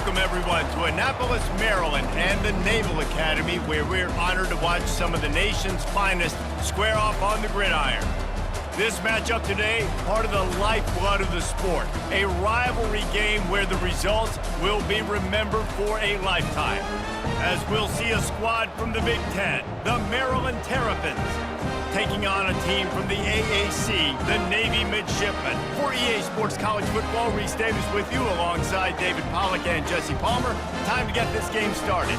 welcome everyone to Annapolis, Maryland and the Naval Academy, where we're honored to watch some of the nation's finest square off on the gridiron. This matchup today, part of the lifeblood of the sport, a rivalry game where the results will be remembered for a lifetime. As we'll see a squad from the Big Ten, the Maryland Terrapins, taking on a team from the AAC, the Navy Midshipmen. For EA Sports College Football, Reese Davis with you alongside David Pollack and Jesse Palmer. Time to get this game started.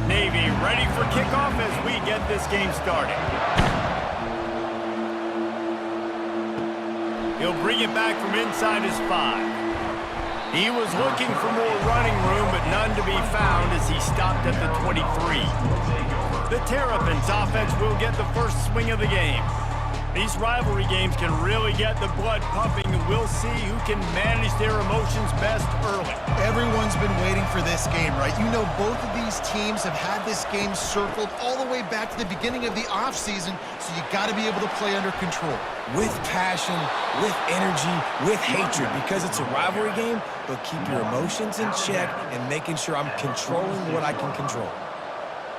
Navy ready for kickoff as we get this game started. He'll bring it back from inside his 5. He was looking for more running room, but none to be found as he stopped at the 23. The Terrapins offense will get the first swing of the game. These rivalry games can really get the blood pumping, and we'll see who can manage their emotions best early. Everyone's been waiting for this game, right? You know, both of these teams have had this game circled all the way back to the beginning of the offseason, so you got to be able to play under control. With passion, with energy, with hatred, because it's a rivalry game, but keep your emotions in check and making sure I'm controlling what I can control.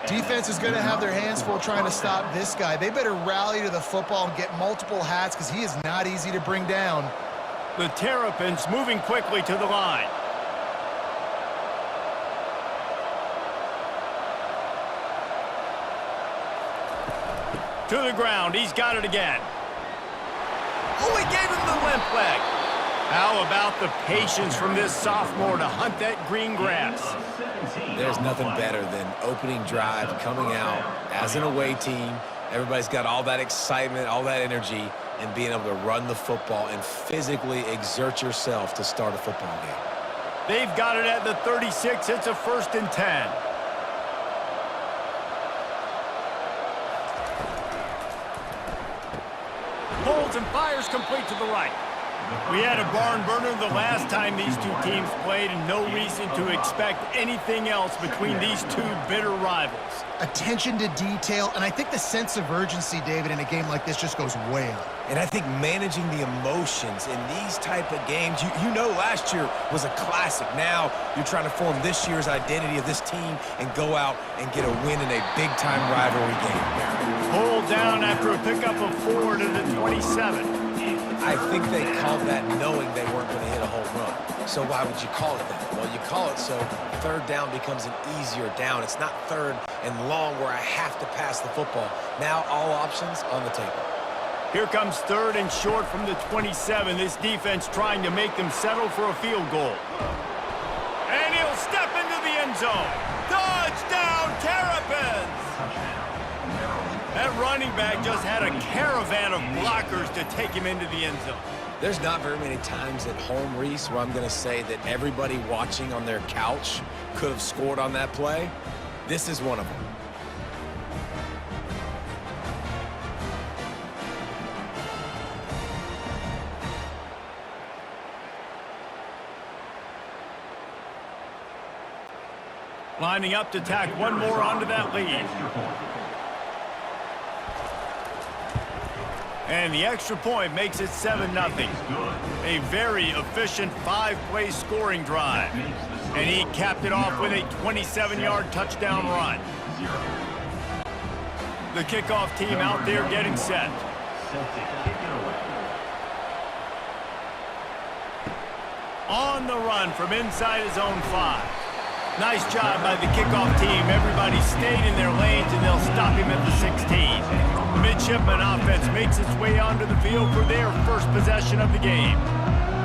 Defense is going to have their hands full trying to stop this guy. They better rally to the football and get multiple hats because he is not easy to bring down. The Terrapins moving quickly to the line. To the ground, he's got it again. Oh, he gave him the limp leg. How about the patience from this sophomore to hunt that green grass? There's nothing better than opening drive, coming out as an away team. Everybody's got all that excitement, all that energy, and being able to run the football and physically exert yourself to start a football game. They've got it at the 36. It's a 1st and 10. Holds and fires complete to the right. We had a barn burner the last time these two teams played, and no reason to expect anything else between these two bitter rivals. Attention to detail, and I think the sense of urgency, David, in a game like this just goes way up. And I think managing the emotions in these type of games, you know last year was a classic. Now you're trying to form this year's identity of this team and go out and get a win in a big-time rivalry game. Pulled down after a pickup of 4 to the 27. I think they called that knowing they weren't going to hit a home run. So why would you call it that? Well, you call it so 3rd down becomes an easier down. It's not 3rd and long where I have to pass the football. Now all options on the table. Here comes 3rd and short from the 27. This defense trying to make them settle for a field goal. And he'll step into the end zone. Touchdown, Terrapins! That running back just had a caravan of blockers to take him into the end zone. There's not very many times at home, Reese, where I'm going to say that everybody watching on their couch could have scored on that play. This is one of them. Lining up to tack one more onto that lead. And the extra point makes it 7-0. A very efficient 5-play scoring drive. And he capped it off with a 27-yard touchdown run. The kickoff team out there getting set. On the run from inside his own 5. Nice job by the kickoff team. Everybody stayed in their lanes, and they'll stop him at the 16. Midshipman offense makes its way onto the field for their first possession of the game.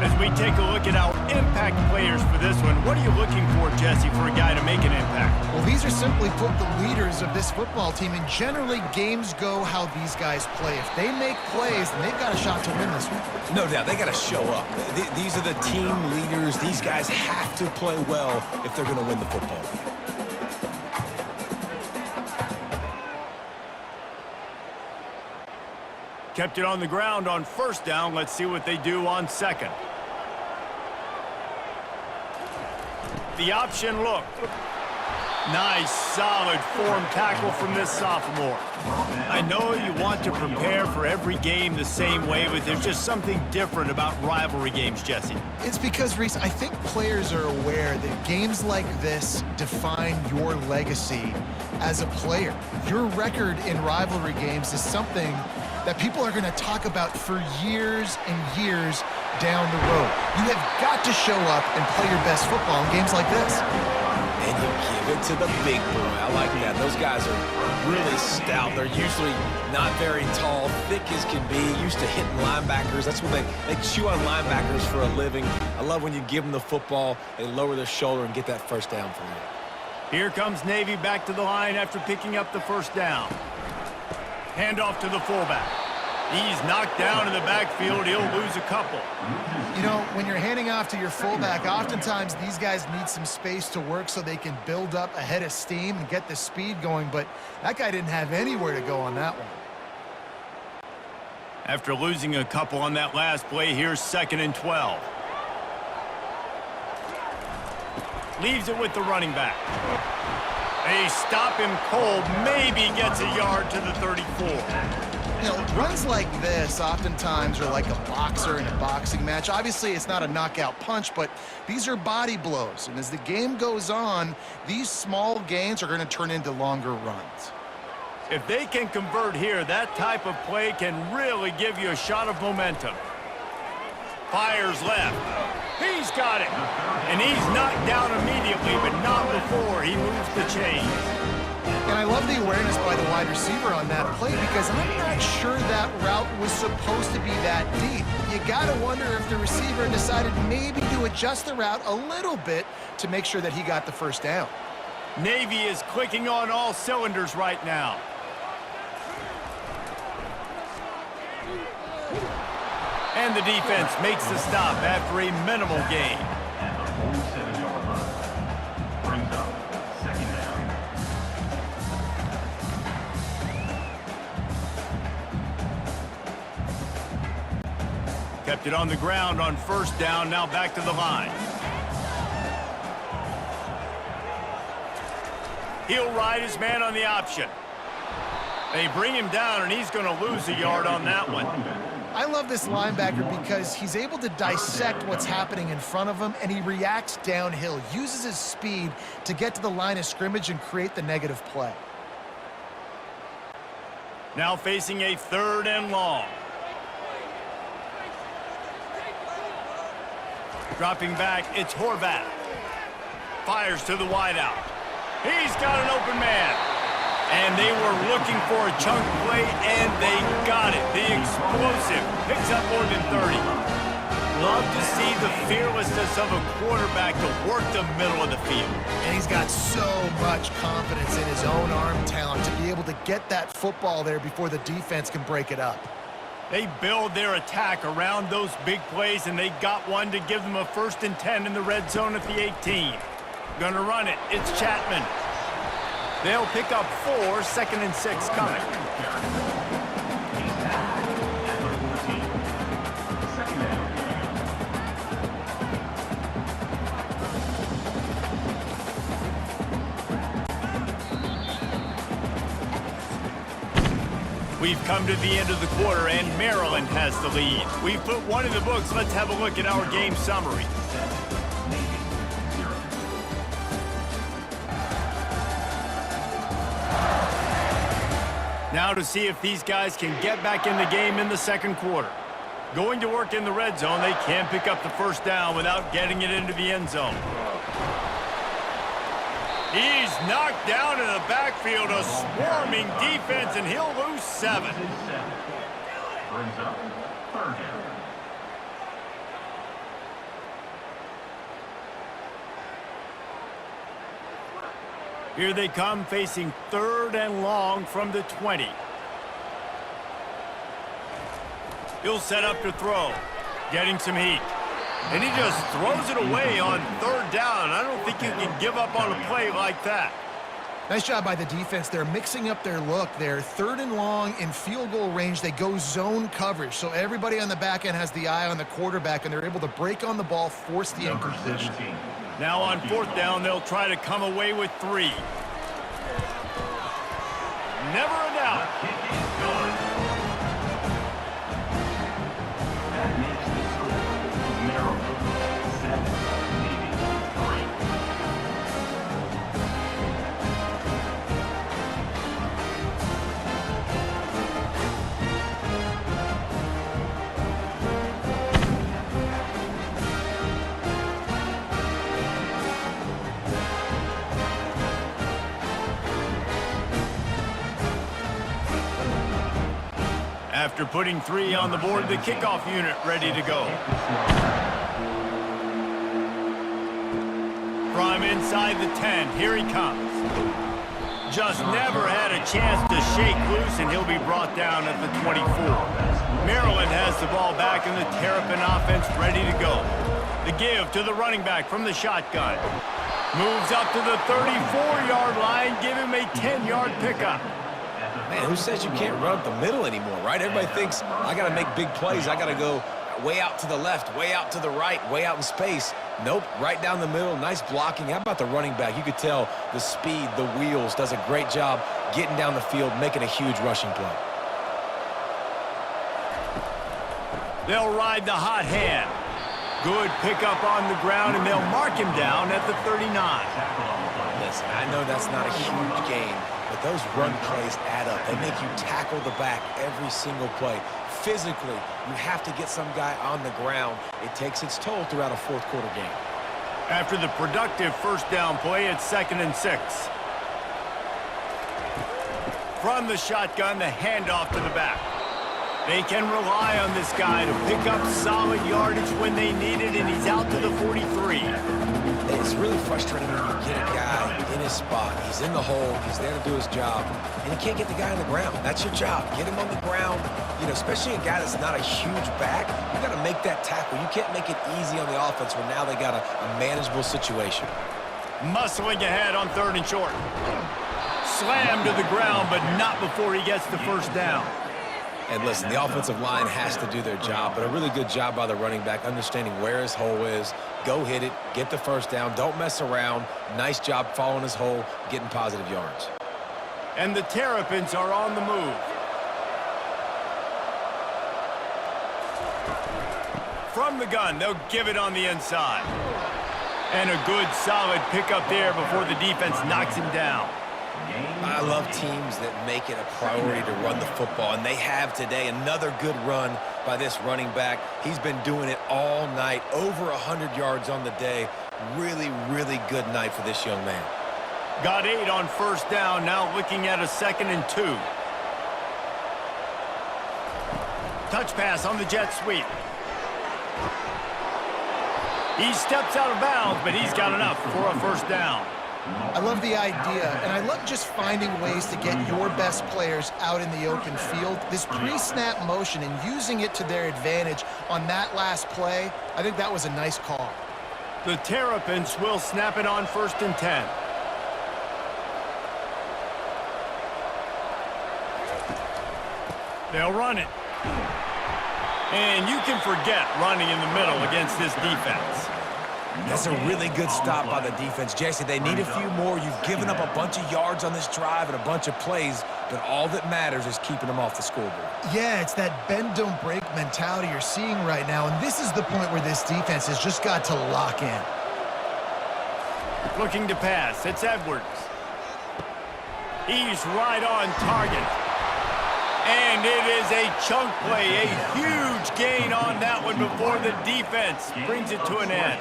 As we take a look at our impact players for this one, what are you looking for, Jesse, for a guy to make an impact? Well, these are simply put the leaders of this football team, and generally games go how these guys play. If they make plays, then they've got a shot to win this one. No doubt, they got to show up. These are the team leaders. These guys have to play well if they're going to win the football game. Kept it on the ground on 1st down. Let's see what they do on 2nd. The option look. Nice, solid form tackle from this sophomore. I know you want to prepare for every game the same way, but there's just something different about rivalry games, Jesse. It's because, Reese, I think players are aware that games like this define your legacy as a player. Your record in rivalry games is something that people are going to talk about for years and years down the road. You have got to show up and play your best football in games like this. And you give it to the big boy. I like that. Those guys are really stout. They're usually not very tall, thick as can be, used to hitting linebackers. That's what they chew on linebackers for a living. I love when you give them the football, they lower their shoulder and get that first down for you. Here comes Navy back to the line after picking up the first down. Handoff to the fullback. He's knocked down in the backfield. He'll lose a couple. You know, when you're handing off to your fullback, oftentimes these guys need some space to work so they can build up a head of steam and get the speed going, but that guy didn't have anywhere to go on that one. After losing a couple on that last play, here's 2nd and 12. Leaves it with the running back. They stop him cold, maybe gets a yard to the 34. You know, runs like this oftentimes are like a boxer in a boxing match. Obviously, it's not a knockout punch, but these are body blows. And as the game goes on, these small gains are going to turn into longer runs. If they can convert here, that type of play can really give you a shot of momentum. Fires left. He's got it. And he's knocked down immediately, but not before he moves the chains. And I love the awareness by the wide receiver on that play because I'm not sure that route was supposed to be that deep. You got to wonder if the receiver decided maybe to adjust the route a little bit to make sure that he got the first down. Navy is clicking on all cylinders right now. And the defense makes the stop after a minimal gain. Kept it on the ground on first down, now back to the line. He'll ride his man on the option. They bring him down, and he's going to lose a yard on that one. I love this linebacker because he's able to dissect what's happening in front of him, and he reacts downhill, uses his speed to get to the line of scrimmage and create the negative play. Now facing a 3rd and long. Dropping back, it's Horvath. Fires to the wideout. He's got an open man. And they were looking for a chunk play, and they got it. The explosive picks up more than 30. Love to see the fearlessness of a quarterback to work the middle of the field. And he's got so much confidence in his own arm talent to be able to get that football there before the defense can break it up. They build their attack around those big plays, and they got one to give them a 1st and 10 in the red zone at the 18. Gonna run it. It's Chapman. They'll pick up 4, 2nd and 6 coming. We've come to the end of the quarter, and Maryland has the lead. We've put one in the books. Let's have a look at our game summary. Now to see if these guys can get back in the game in the 2nd quarter. Going to work in the red zone, they can't pick up the first down without getting it into the end zone. He's knocked down in the backfield, a swarming defense, and he'll lose 7. Brings up 3rd down. Here they come, facing 3rd and long from the 20. He'll set up to throw, getting some heat. And he just throws it away on 3rd down. I don't think you can give up on a play like that. Nice job by the defense. They're mixing up their look. They're 3rd and long in field goal range. They go zone coverage. So everybody on the back end has the eye on the quarterback, and they're able to break on the ball, force the incompletion. Now on 4th down, they'll try to come away with 3. Never a doubt. The kick is good. That makes the score Maryland 7, Navy 3. After putting 3 on the board, the kickoff unit ready to go. From inside the 10, here he comes. Just never had a chance to shake loose, and he'll be brought down at the 24. Maryland has the ball back, and the Terrapin offense ready to go. The give to the running back from the shotgun. Moves up to the 34-yard line, give him a 10-yard pickup. Man, who says you can't run up the middle anymore, right? Everybody thinks, I got to make big plays. I got to go way out to the left, way out to the right, way out in space. Nope, right down the middle. Nice blocking. How about the running back? You could tell the speed, the wheels, does a great job getting down the field, making a huge rushing play. They'll ride the hot hand. Good pickup on the ground, and they'll mark him down at the 39. Listen, I know that's not a huge gain, but those run plays add up. They make you tackle the back every single play. Physically, you have to get some guy on the ground. It takes its toll throughout a fourth quarter game. After the productive first down play, it's 2nd and 6. From the shotgun, the handoff to the back. They can rely on this guy to pick up solid yardage when they need it, and he's out to the 43. It's really frustrating when you get a guy in his spot. He's in the hole. He's there to do his job, and you can't get the guy on the ground. That's your job. Get him on the ground. You know, especially a guy that's not a huge back. You got to make that tackle. You can't make it easy on the offense when now they got a manageable situation. Muscling ahead on 3rd and short. Slammed to the ground, but not before he gets the first down. And listen, the offensive line has to do their job, but a really good job by the running back, understanding where his hole is. Go hit it, get the first down, don't mess around. Nice job following his hole, getting positive yards. And the Terrapins are on the move. From the gun, they'll give it on the inside. And a good, solid pickup there before the defense knocks him down. I love teams that make it a priority to run the football, and they have today. Another good run by this running back. He's been doing it all night, over 100 yards on the day. Really, really good night for this young man. Got 8 on first down, now looking at a 2nd and 2. Touch pass on the jet sweep. He steps out of bounds, but he's got enough for a first down. I love the idea, and I love just finding ways to get your best players out in the open field. This pre-snap motion and using it to their advantage on that last play, I think that was a nice call. The Terrapins will snap it on 1st and 10. They'll run it. And you can forget running in the middle against this defense. That's a really good stop by the defense. Jesse, they need a few more. You've given up a bunch of yards on this drive and a bunch of plays, but all that matters is keeping them off the scoreboard. Yeah, it's that bend, don't break mentality you're seeing right now, and this is the point where this defense has just got to lock in. Looking to pass, it's Edwards. He's right on target. And it is a chunk play, a huge gain on that one before the defense brings it to an end.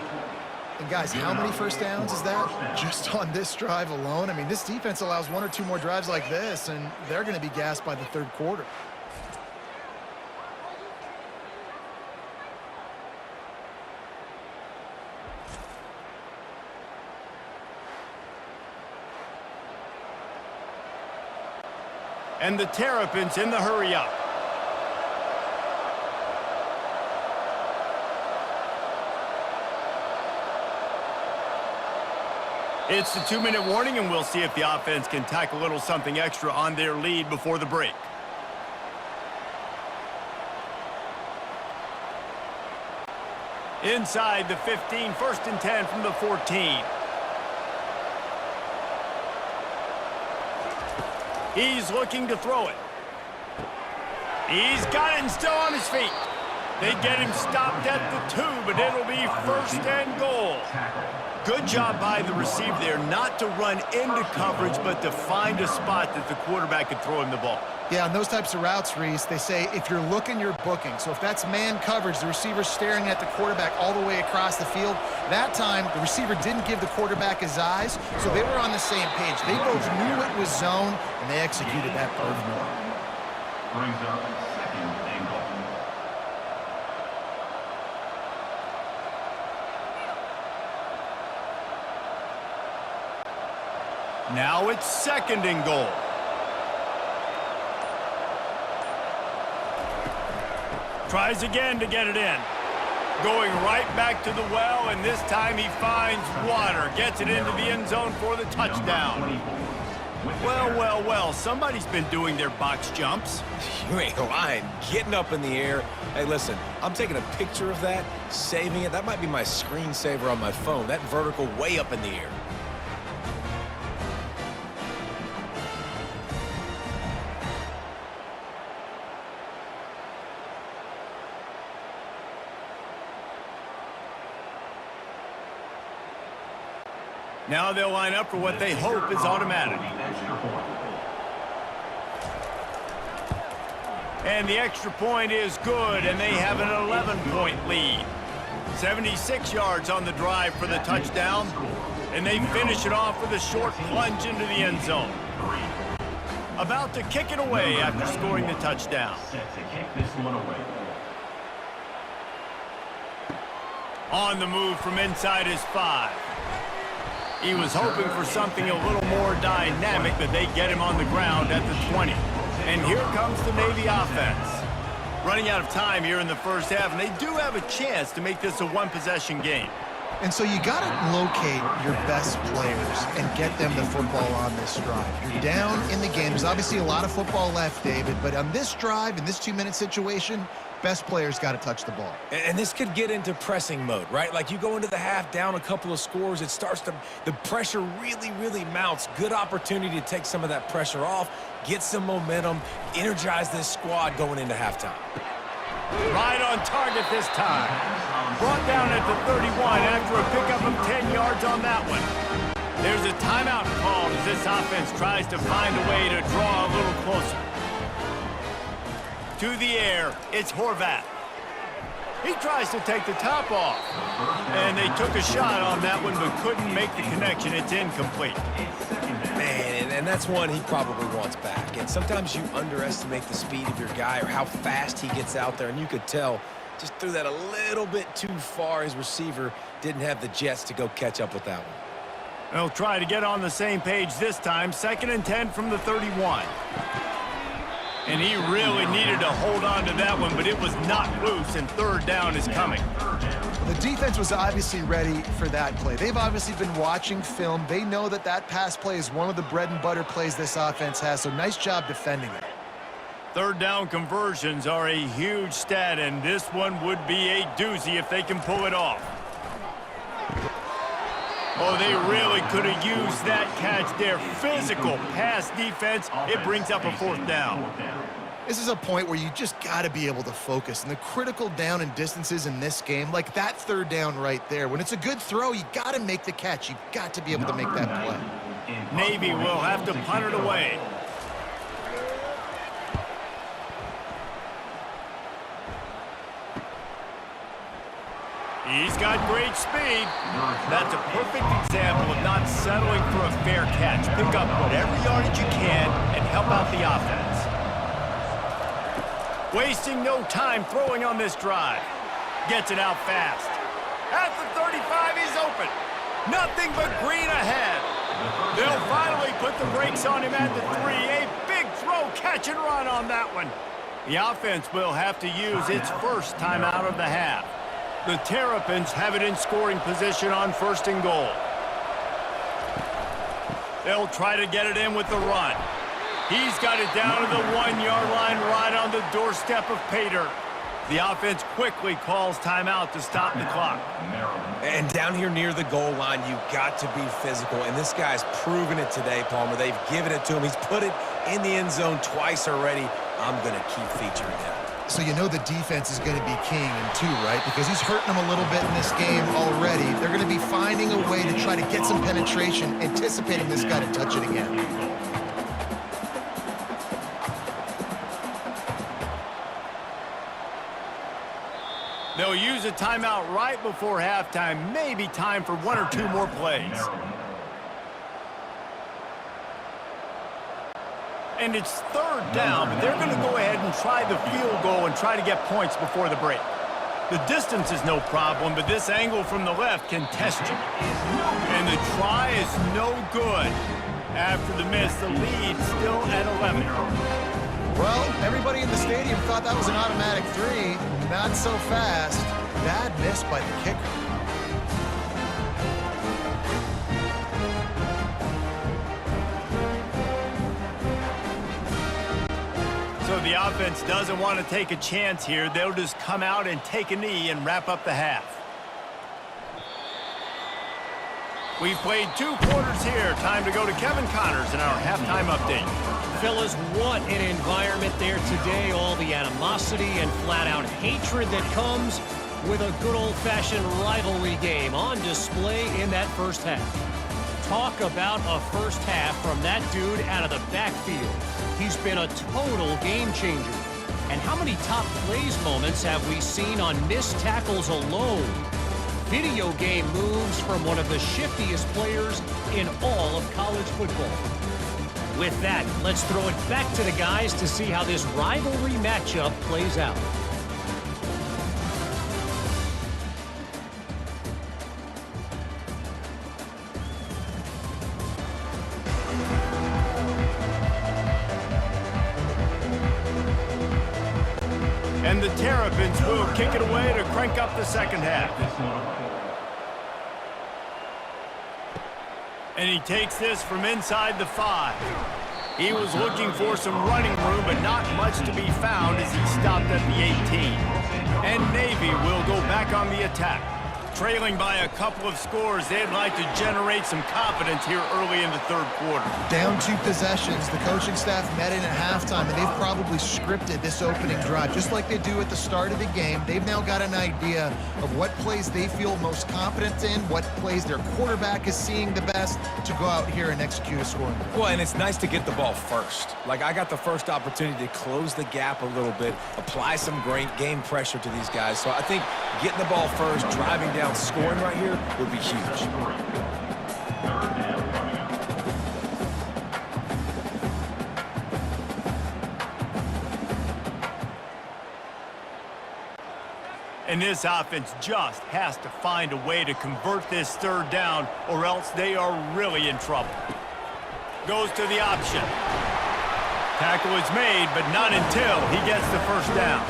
And guys, how many first downs is that? Just on this drive alone? I mean, this defense allows 1 or 2 more drives like this, and they're going to be gassed by the 3rd quarter. And the Terrapins in the hurry-up. It's the 2-minute warning, and we'll see if the offense can tack a little something extra on their lead before the break. Inside the 15, 1st and 10 from the 14. He's looking to throw it. He's got it and still on his feet. They get him stopped at the 2, but it'll be 1st and goal. Good job by the receiver there not to run into coverage, but to find a spot that the quarterback could throw him the ball. Yeah, on those types of routes, Reese, they say if you're looking, you're booking. So if that's man coverage, the receiver's staring at the quarterback all the way across the field. That time, the receiver didn't give the quarterback his eyes, so they were on the same page. They both knew it was zone, and they executed that perfectly. Brings up 2nd and goal. Now it's 2nd and goal. Tries again to get it in. Going right back to the well, and this time he finds water. Gets it into the end zone for the touchdown. Well, somebody's been doing their box jumps. You ain't lying. Getting up in the air. Hey, listen, I'm taking a picture of that, saving it. That might be my screensaver on my phone. That vertical way up in the air. Now they'll line up for what they hope is automatic. And the extra point is good, and they have an 11-point lead. 76 yards on the drive for the touchdown, and they finish it off with a short plunge into the end zone. About to kick it away after scoring the touchdown. Set to kick this one away. On the move from inside his 5. He was hoping for something a little more dynamic, but they get him on the ground at the 20. And here comes the Navy offense. Running out of time here in the first half, and they do have a chance to make this a one-possession game. And so you got to locate your best players and get them the football on this drive. You're down in the game. There's obviously a lot of football left, David, but on this drive, in this 2-minute situation, best players got to touch the ball. And this could get into pressing mode, right? Like you go into the half down a couple of scores, it starts to, the pressure really mounts. Good opportunity to take some of that pressure off, get some momentum, energize this squad going into halftime. Right on target this time. Brought down at the 31 after a pickup of 10 yards on that one. There's a timeout called as this offense tries to find a way to draw a little closer. To the air, it's Horvath. He tries to take the top off. And they took a shot on that one but couldn't make the connection. It's incomplete. Man, and that's one he probably wants back. And sometimes you underestimate the speed of your guy or how fast he gets out there. And you could tell just threw that a little bit too far. His receiver didn't have the jets to go catch up with that one. They'll try to get on the same page this time. 2nd and 10 from the 31. And he really needed to hold on to that one, but it was knocked loose, and 3rd down is coming. The defense was obviously ready for that play. They've obviously been watching film. They know that that pass play is one of the bread and butter plays this offense has, so nice job defending it. 3rd down conversions are a huge stat, and this one would be a doozy if they can pull it off. Oh, they really could have used that catch there. Physical pass defense. It brings up a 4th down. This is a point where you just got to be able to focus. And the critical down and distances in this game, like that 3rd down right there, when it's a good throw, you got to make the catch. You got to be able to make that play. Navy will have to punt it away. He's got great speed. That's a perfect example of not settling for a fair catch. Pick up whatever yardage you can and help out the offense. Wasting no time throwing on this drive. Gets it out fast. At the 35, he's open. Nothing but green ahead. They'll finally put the brakes on him at the 3. A big throw, catch and run on that one. The offense will have to use its first timeout of the half. The Terrapins have it in scoring position on 1st and goal. They'll try to get it in with the run. He's got it down to the 1-yard line right on the doorstep of Pater. The offense quickly calls timeout to stop the clock. And down here near the goal line, you got to be physical. And this guy's proven it today, Palmer. They've given it to him. He's put it in the end zone twice already. I'm going to keep featuring him. So you know the defense is going to be king in two, right? Because he's hurting them a little bit in this game already. They're going to be finding a way to try to get some penetration, anticipating this guy to touch it again. They'll use a timeout right before halftime. Maybe time for one or two more plays. And it's third down, but they're going to go ahead and try the field goal and try to get points before the break. The distance is no problem, but this angle from the left can test you. And the try is no good. After the miss, the lead still at 11. Well, everybody in the stadium thought that was an automatic three. Not so fast. Bad miss by the kicker. So the offense doesn't want to take a chance here. They'll just come out and take a knee and wrap up the half. We've played 2 quarters here. Time to go to Kevin Connors in our halftime update. Fellas, what an environment there today. All the animosity and flat-out hatred that comes with a good old-fashioned rivalry game on display in that first half. Talk about a first half from that dude out of the backfield. He's been a total game changer. And how many top plays moments have we seen on missed tackles alone? Video game moves from one of the shiftiest players in all of college football. With that, let's throw it back to the guys to see how this rivalry matchup plays out. And the Terrapins will kick it away to crank up the second half. And he takes this from inside the 5. He was looking for some running room, but not much to be found as he stopped at the 18. And Navy will go back on the attack. Trailing by a couple of scores, they'd like to generate some confidence here early in the third quarter. Down 2 possessions, the coaching staff met in at halftime, and they've probably scripted this opening drive, just like they do at the start of the game. They've now got an idea of what plays they feel most confident in, what plays their quarterback is seeing the best to go out here and execute a scoring. Well, and it's nice to get the ball first. Like, I got the first opportunity to close the gap a little bit, apply some great game pressure to these guys. So I think getting the ball first, driving down, scoring right here would be huge. And this offense just has to find a way to convert this third down, or else they are really in trouble. Goes to the option. Tackle is made, but not until he gets the first down.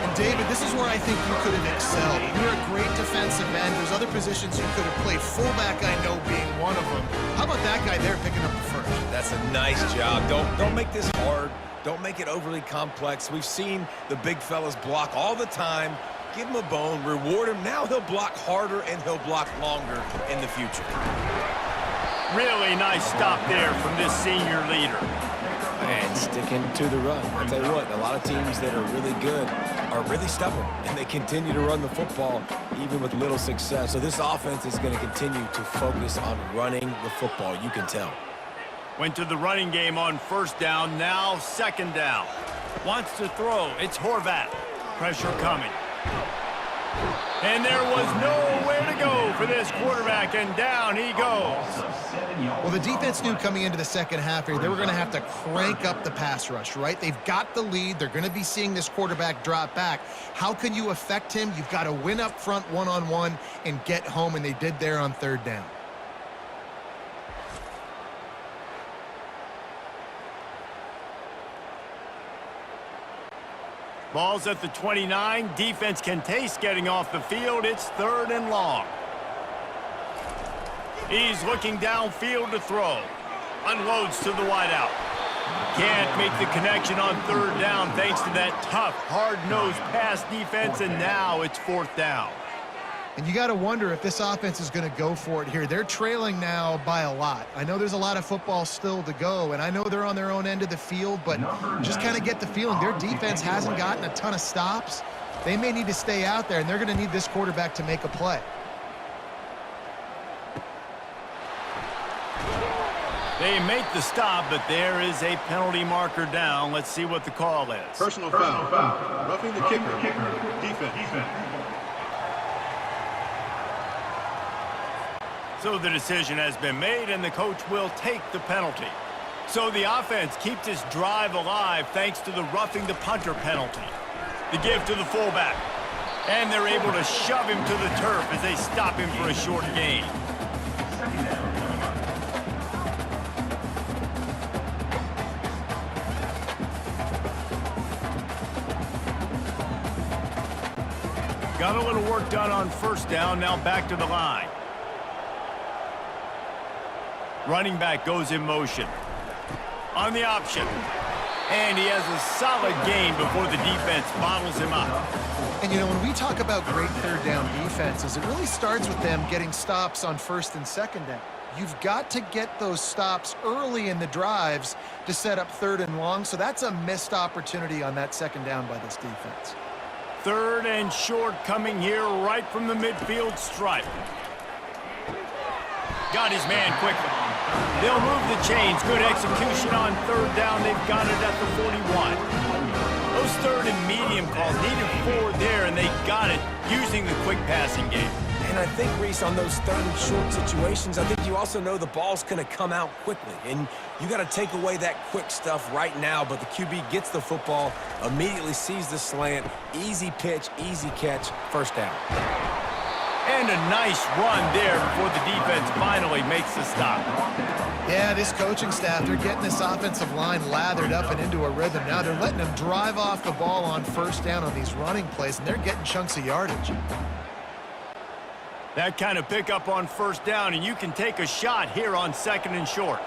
And David, this is where I think you could have excelled. You're a great defensive end. There's other positions you could have played. Fullback, I know, being one of them. How about that guy there picking up the first? That's a nice job. Don't make this hard. Don't make it overly complex. We've seen the big fellas block all the time. Give him a bone, reward him. Now he'll block harder and he'll block longer in the future. Really nice stop there from this senior leader. And sticking to the run. I'll tell you what, a lot of teams that are really good are really stubborn, and they continue to run the football even with little success. So this offense is going to continue to focus on running the football. You can tell. Went to the running game on first down, now second down. Wants to throw, it's Horvat. Pressure coming. And there was nowhere to go for this quarterback, and down he goes. Well, the defense knew coming into the second half here, they were going to have to crank up the pass rush, right? They've got the lead. They're going to be seeing this quarterback drop back. How can you affect him? You've got to win up front one-on-one and get home, and they did there on third down. Ball's at the 29. Defense can taste getting off the field. It's third and long. He's looking downfield to throw. Unloads to the wideout. Can't make the connection on third down thanks to that tough, hard-nosed pass defense, and now it's fourth down. And you got to wonder if this offense is going to go for it here. They're trailing now by a lot. I know there's a lot of football still to go, and I know they're on their own end of the field, but just kind of get the feeling their defense hasn't gotten a ton of stops. They may need to stay out there, and they're going to need this quarterback to make a play. They make the stop, but there is a penalty marker down. Let's see what the call is. Personal foul. Roughing the kicker. Defense. So the decision has been made, and the coach will take the penalty. So the offense keeps this drive alive thanks to the roughing the punter penalty. The give to the fullback. And they're able to shove him to the turf as they stop him for a short gain. Got a little work done on first down, now back to the line. Running back goes in motion. On the option. And he has a solid gain before the defense bottles him up. And, you know, when we talk about great third down defenses, it really starts with them getting stops on first and second down. You've got to get those stops early in the drives to set up third and long, so that's a missed opportunity on that second down by this defense. Third and short coming here right from the midfield stripe. Got his man quickly. They'll move the chains. Good execution on third down. They've got it at the 41. Those third and medium calls needed 4 there, and they got it using the quick passing game. And I think, Reese, on those third and short situations, I think you also know the ball's going to come out quickly. And you got to take away that quick stuff right now. But the QB gets the football, immediately sees the slant, easy pitch, easy catch, first down. And a nice run there before the defense finally makes the stop. Yeah, this coaching staff, they're getting this offensive line lathered up and into a rhythm. Now they're letting them drive off the ball on first down on these running plays, and they're getting chunks of yardage. That kind of pickup on first down, and you can take a shot here on second and short.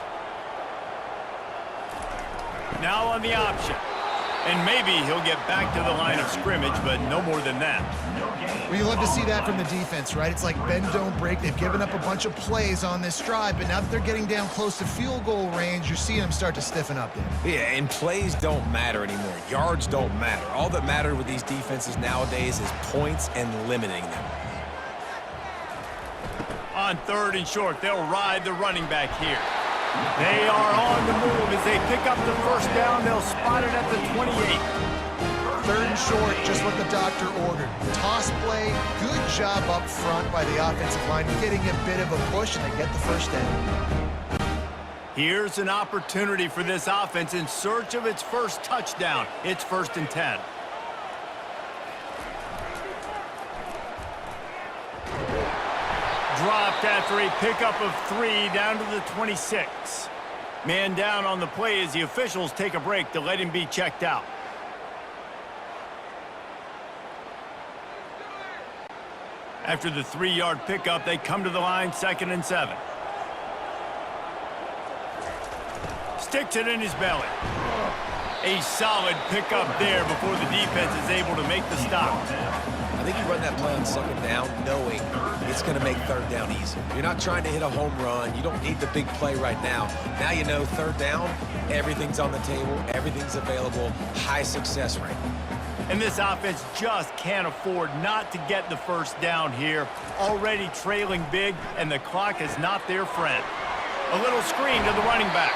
Now on the option. And maybe he'll get back to the line of scrimmage, but no more than that. Well, you love to see that from the defense, right? It's like bend, don't break. They've given up a bunch of plays on this drive, but now that they're getting down close to field goal range, you're seeing them start to stiffen up there. Yeah, and plays don't matter anymore. Yards don't matter. All that matters with these defenses nowadays is points and limiting them. On third and short, they'll ride the running back here. They are on the move as they pick up the first down. They'll spot it at the 28. Third and short, just what the doctor ordered. Toss play, good job up front by the offensive line, getting a bit of a push, and they get the first down. Here's an opportunity for this offense in search of its first touchdown. It's 1st and 10. Dropped after a pickup of 3 down to the 26. Man down on the play as the officials take a break to let him be checked out. After the 3-yard pickup, they come to the line, 2nd and 7. Sticks it in his belly. A solid pickup there before the defense is able to make the stop. I think you run that play on second down knowing it's going to make third down easier. You're not trying to hit a home run. You don't need the big play right now. Now you know third down, everything's on the table, everything's available, high success rate. And this offense just can't afford not to get the first down here. Already trailing big, and the clock is not their friend. A little screen to the running back.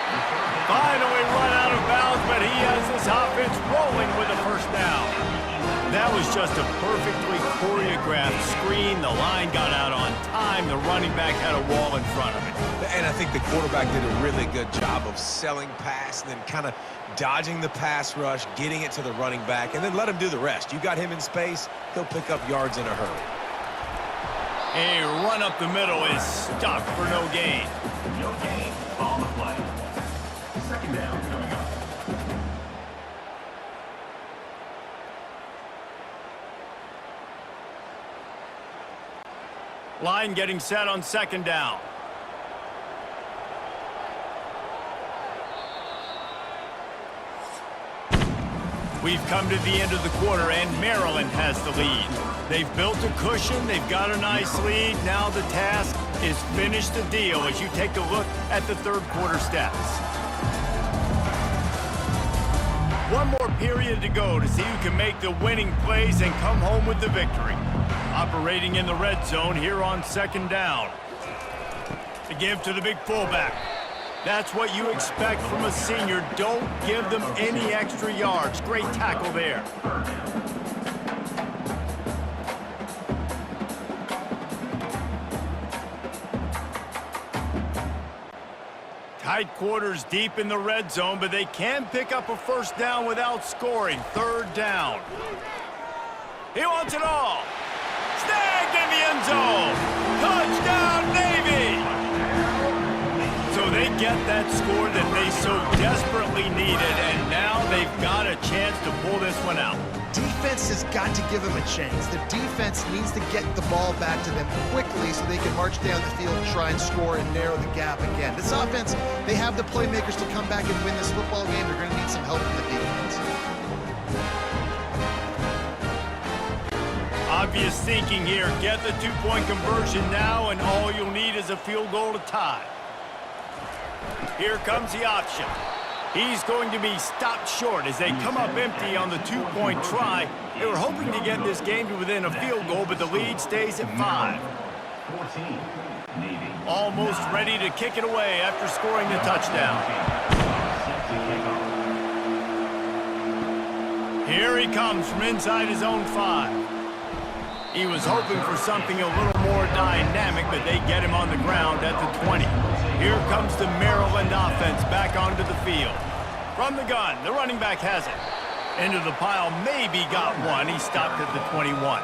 Finally run out of bounds, but he has this offense rolling with a first down. That was just a perfectly choreographed screen. The line got out on time. The running back had a wall in front of it. And I think the quarterback did a really good job of selling pass and then kind of dodging the pass rush, getting it to the running back, and then let him do the rest. You got him in space, he'll pick up yards in a hurry. A run up the middle is stuck for no gain. No gain on the play. Second down coming up. Line getting set on second down. We've come to the end of the quarter, and Maryland has the lead. They've built a cushion. They've got a nice lead. Now the task is finish the deal as you take a look at the third quarter stats. One more period to go to see who can make the winning plays and come home with the victory. Operating in the red zone here on second down. To give to the big fullback. That's what you expect from a senior. Don't give them any extra yards. Great tackle there. Tight quarters deep in the red zone, but they can pick up a first down without scoring. Third down. He wants it all. Snagged in the end zone. Touchdown, Navy! So they get that score that they so desperately needed, and now they've got a chance to pull this one out. Defense has got to give them a chance. The defense needs to get the ball back to them quickly so they can march down the field and try and score and narrow the gap again. This offense, they have the playmakers to come back and win this football game. They're going to need some help from the defense. Obvious thinking here. Get the two-point conversion now, and all you'll need is a field goal to tie. Here comes the option. He's going to be stopped short as they come up empty on the two-point try. They were hoping to get this game to within a field goal, but the lead stays at 5. Almost ready to kick it away after scoring the touchdown. Here he comes from inside his own 5. He was hoping for something a little more dynamic, but they get him on the ground at the 20. Here comes the Maryland offense back onto the field. From the gun, the running back has it. Into the pile, maybe got one. He stopped at the 21.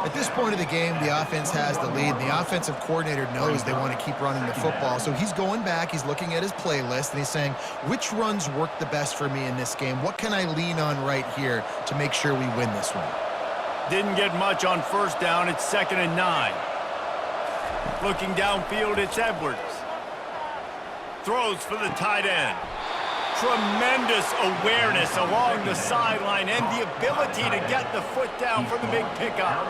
At this point of the game, the offense has the lead. The offensive coordinator knows they want to keep running the football. So he's going back, he's looking at his playlist, and he's saying, which runs work the best for me in this game? What can I lean on right here to make sure we win this one? Didn't get much on first down. It's 2nd and 9. Looking downfield, it's Edwards. Throws for the tight end. Tremendous awareness along the sideline and the ability to get the foot down for the big pickup.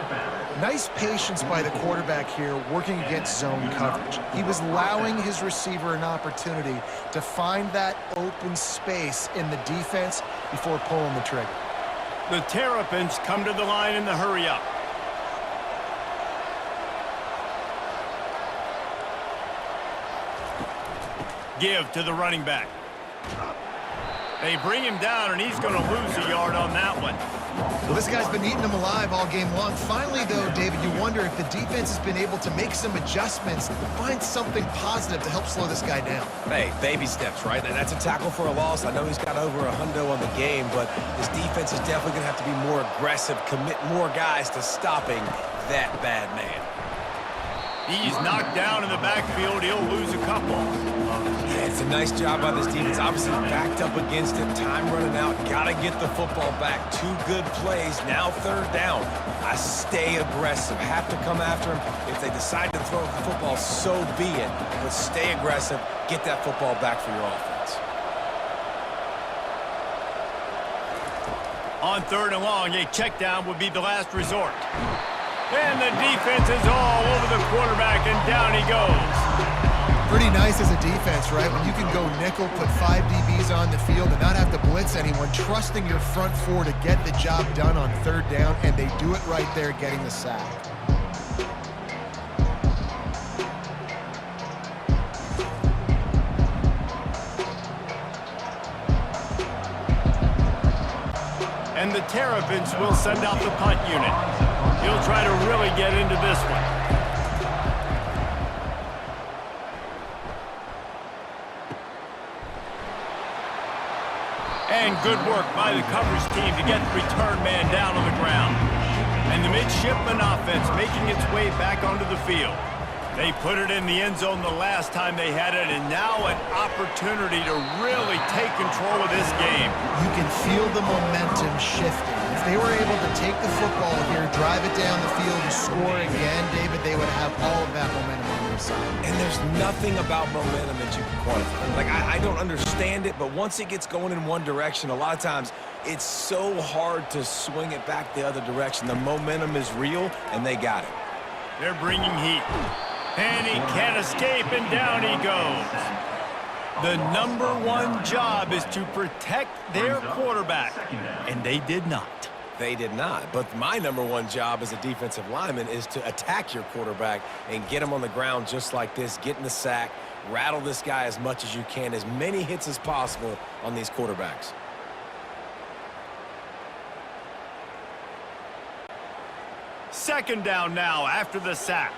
Nice patience by the quarterback here working against zone coverage. He was allowing his receiver an opportunity to find that open space in the defense before pulling the trigger. The Terrapins come to the line in the hurry-up. Give to the running back. They bring him down, and he's going to lose a yard on that one. Well, this guy's been eating them alive all game long. Finally, though, David, you wonder if the defense has been able to make some adjustments, find something positive to help slow this guy down. Hey, baby steps, right? And that's a tackle for a loss. I know he's got over $100 on the game, but this defense is definitely going to have to be more aggressive, commit more guys to stopping that bad man. He's knocked down in the backfield. He'll lose a couple. Yeah, it's a nice job by this defense. Obviously backed up against it. Time running out. Got to get the football back. 2 good plays. Now 3rd down. I stay aggressive. Have to come after him. If they decide to throw the football, so be it. But stay aggressive. Get that football back for your offense. On 3rd and long, a check down would be the last resort. And the defense is all over the quarterback, and down he goes. Pretty nice as a defense, right? When you can go nickel, put 5 DBs on the field and not have to blitz anyone, trusting your front 4 to get the job done on 3rd down, and they do it right there, getting the sack. And the Terrapins will send out the punt unit. He'll try to really get into this one. And good work by the coverage team to get the return man down on the ground. And the midshipman offense making its way back onto the field. They put it in the end zone the last time they had it, and now an opportunity to really take control of this game. You can feel the momentum shifting. If they were able to take the football here, drive it down the field, and score again, David, they would have all of that momentum on opposing side. And there's nothing about momentum that you can quantify. Like, I don't understand it, but once it gets going in one direction, a lot of times it's so hard to swing it back the other direction. The momentum is real, and they got it. They're bringing heat. And he can't escape, and down he goes. The #1 job is to protect their quarterback, and they did not. They did not. But my #1 job as a defensive lineman is to attack your quarterback and get him on the ground just like this, get in the sack, rattle this guy as much as you can, as many hits as possible on these quarterbacks. Second down now after the sack.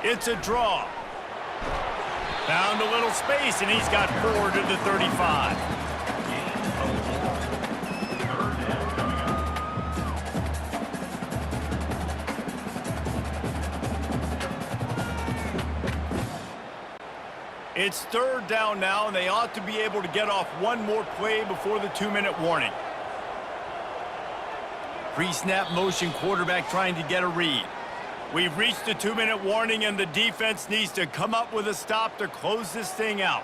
It's a draw. Found a little space, and he's got 4 to the 35. It's third down now, and they ought to be able to get off one more play before the 2-minute warning. Pre-snap motion, quarterback trying to get a read. We've reached the 2-minute warning, and the defense needs to come up with a stop to close this thing out.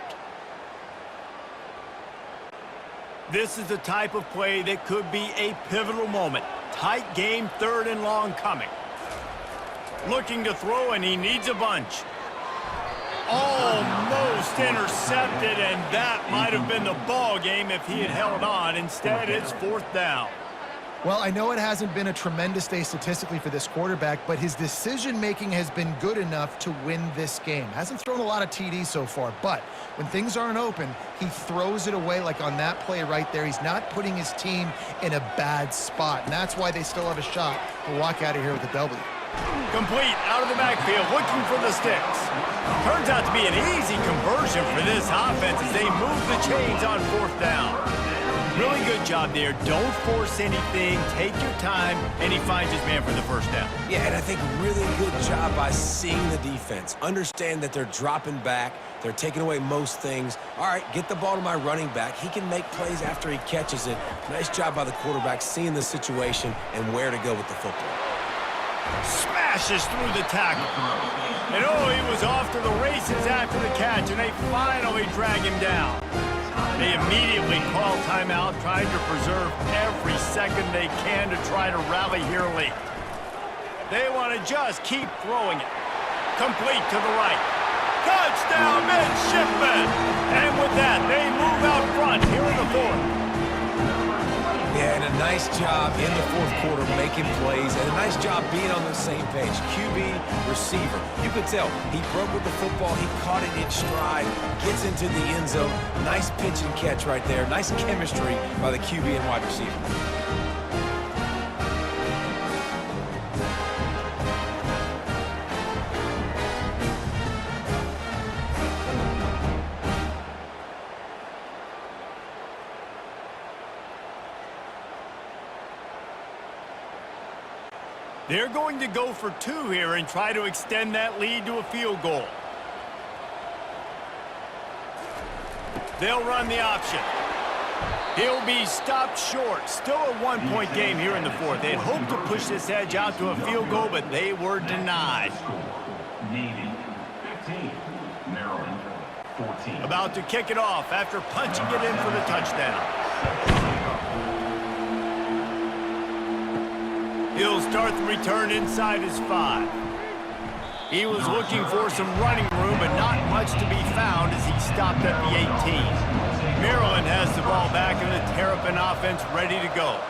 This is the type of play that could be a pivotal moment. Tight game, 3rd and long coming. Looking to throw, and he needs a bunch. Almost intercepted, and that might have been the ball game if he had held on. Instead, it's 4th down. Well, I know it hasn't been a tremendous day statistically for this quarterback, but his decision-making has been good enough to win this game. Hasn't thrown a lot of TDs so far, but when things aren't open, he throws it away like on that play right there. He's not putting his team in a bad spot, and that's why they still have a shot to walk out of here with a W. Complete out of the backfield, looking for the sticks. Turns out to be an easy conversion for this offense as they move the chains on 4th down. Really good job there. Don't force anything. Take your time, and he finds his man for the 1st down. Yeah, and I think really good job by seeing the defense. Understand that they're dropping back. They're taking away most things. All right, get the ball to my running back. He can make plays after he catches it. Nice job by the quarterback seeing the situation and where to go with the football. Smashes through the tackle. And oh, he was off to the races after the catch, and they finally drag him down. They immediately call timeout, trying to preserve every second they can to try to rally here late. They want to just keep throwing it. Complete to the right. Touchdown, Midshipman! And with that, they move out front here in the 4th. Yeah, and a nice job in the 4th quarter making plays, and a nice job being on the same page. QB, receiver. You could tell he broke with the football. He caught it in stride, gets into the end zone. Nice pitch and catch right there. Nice chemistry by the QB and wide receiver. They're going to go for 2 here and try to extend that lead to a field goal. They'll run the option. He'll be stopped short. Still a 1-point game here in the 4th. They'd hoped to push this edge out to a field goal, but they were denied. Navy 15, Maryland 14. About to kick it off after punching it in for the touchdown. He'll start the return inside his 5. He was looking for some running room, but not much to be found as he stopped at the 18. Maryland has the ball back and the Terrapin offense ready to go.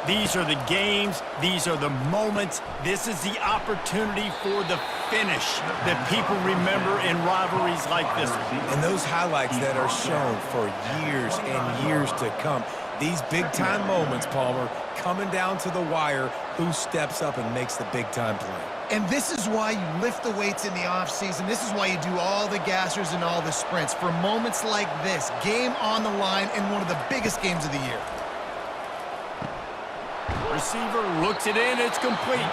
These are the games. These are the moments. This is the opportunity for the finish that people remember in rivalries like this one. And those highlights that are shown for years and years to come. These big-time moments, Palmer, coming down to the wire, who steps up and makes the big-time play. And this is why you lift the weights in the offseason. This is why you do all the gassers and all the sprints. For moments like this, game on the line in one of the biggest games of the year. Receiver looks it in. It's complete.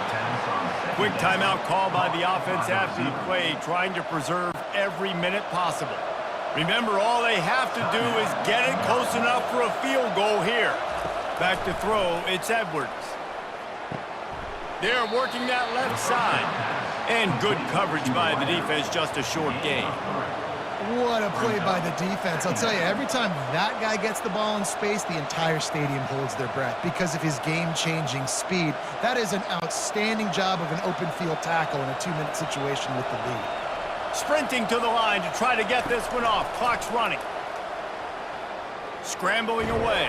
Quick timeout call by the offense after the play, trying to preserve every minute possible. Remember, all they have to do is get it close enough for a field goal here. Back to throw, it's Edwards. They're working that left side. And good coverage by the defense, just a short gain. What a play by the defense. I'll tell you, every time that guy gets the ball in space, the entire stadium holds their breath because of his game-changing speed. That is an outstanding job of an open field tackle in a 2-minute situation with the lead. Sprinting to the line to try to get this one off. Clock's running. Scrambling away.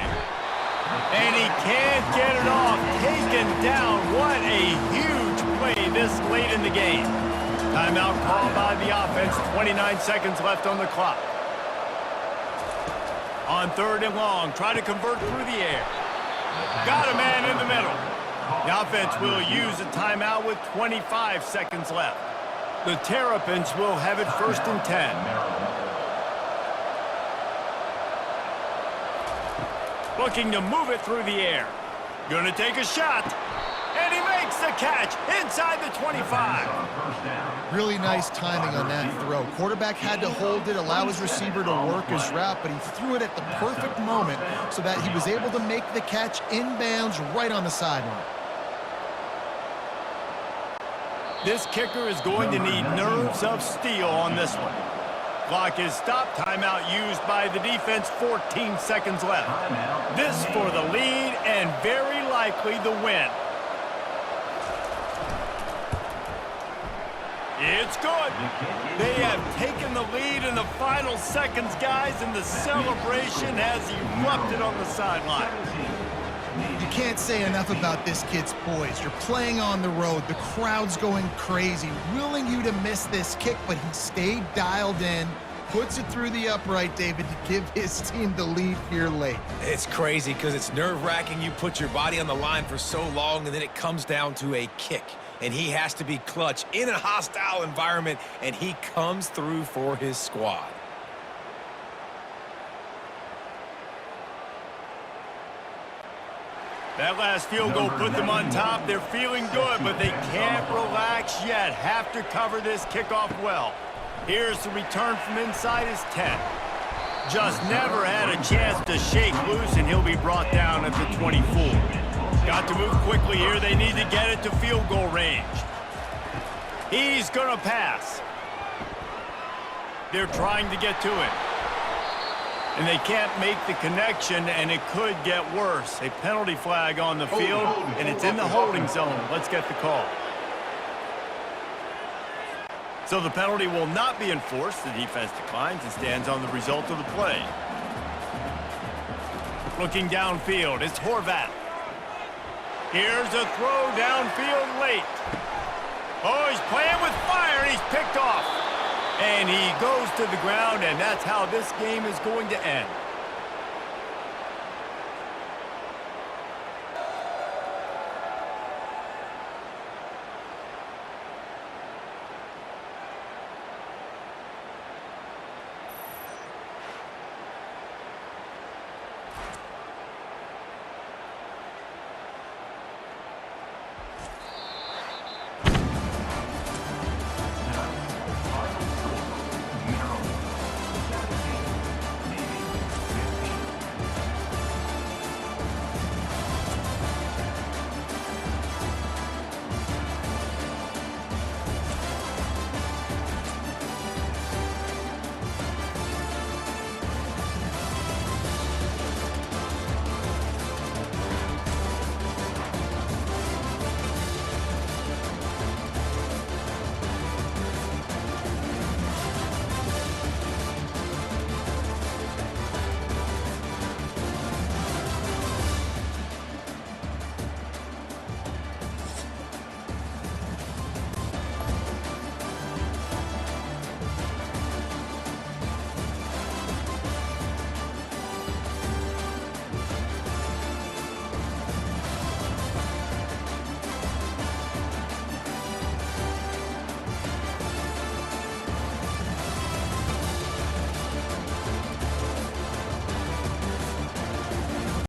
And he can't get it off. Taken down. What a huge play this late in the game. Timeout called by the offense. 29 seconds left on the clock. On 3rd and long, try to convert through the air. Got a man in the middle. The offense will use a timeout with 25 seconds left. The Terrapins will have it 1st and 10. Looking to move it through the air. Gonna take a shot. And he makes the catch inside the 25. Really nice timing on that throw. Quarterback had to hold it, allow his receiver to work his route, but he threw it at the perfect moment so that he was able to make the catch inbounds right on the sideline. This kicker is going to need nerves of steel on this one. Clock is stopped. Timeout used by the defense. 14 seconds left. This for the lead and very likely the win. It's good. They have taken the lead in the final seconds, guys, and the celebration has erupted on the sideline. You can't say enough about this kid's poise. You're playing on the road. The crowd's going crazy, willing you to miss this kick, but he stayed dialed in, puts it through the upright, David, to give his team the lead here late. It's crazy because it's nerve-wracking. You put your body on the line for so long, and then it comes down to a kick. And he has to be clutch in a hostile environment, and he comes through for his squad. That last field goal put them on top. They're feeling good, but they can't relax yet. Have to cover this kickoff well. Here's the return from inside his 10. Just never had a chance to shake loose, and he'll be brought down at the 24. Got to move quickly here. They need to get it to field goal range. He's going to pass. They're trying to get to it. And they can't make the connection, and it could get worse. A penalty flag on the field, and it's in the holding zone. Let's get the call. So the penalty will not be enforced. The defense declines and stands on the result of the play. Looking downfield, it's Horvat. Here's a throw downfield late. Oh, he's playing with fire, and he's picked off. And he goes to the ground, and that's how this game is going to end.